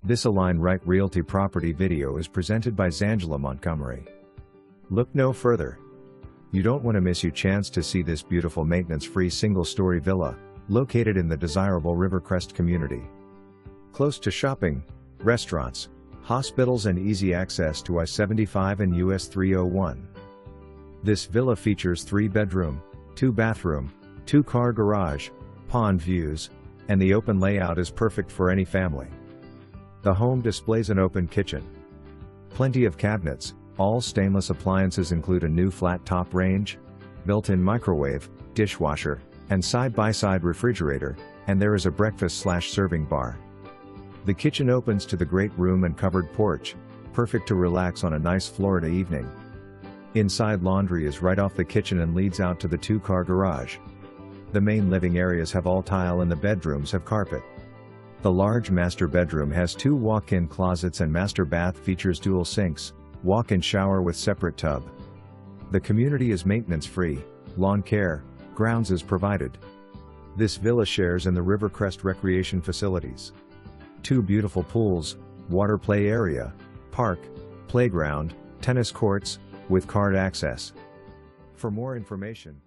This Align Right Realty property video is presented by Zangela Montgomery. Look no further. You don't want to miss your chance to see this beautiful maintenance-free single-story villa, located in the desirable Rivercrest community. Close to shopping, restaurants, hospitals and easy access to I75 and US 301. This villa features 3-bedroom, 2-bathroom, 2-car garage, pond views, and the open layout is perfect for any family. The home displays an open kitchen. Plenty of cabinets, all stainless appliances include a new flat-top range, built-in microwave, dishwasher, and side-by-side refrigerator, and there is a breakfast/serving bar. The kitchen opens to the great room and covered porch, perfect to relax on a nice Florida evening. Inside laundry is right off the kitchen and leads out to the 2-car garage. The main living areas have all tile and the bedrooms have carpet. The large master bedroom has 2 walk-in closets and master bath features dual sinks, walk-in shower with separate tub. The community is maintenance-free, lawn care, grounds is provided. This villa shares in the Rivercrest recreation facilities. 2 beautiful pools, water play area, park, playground, tennis courts, with card access. For more information,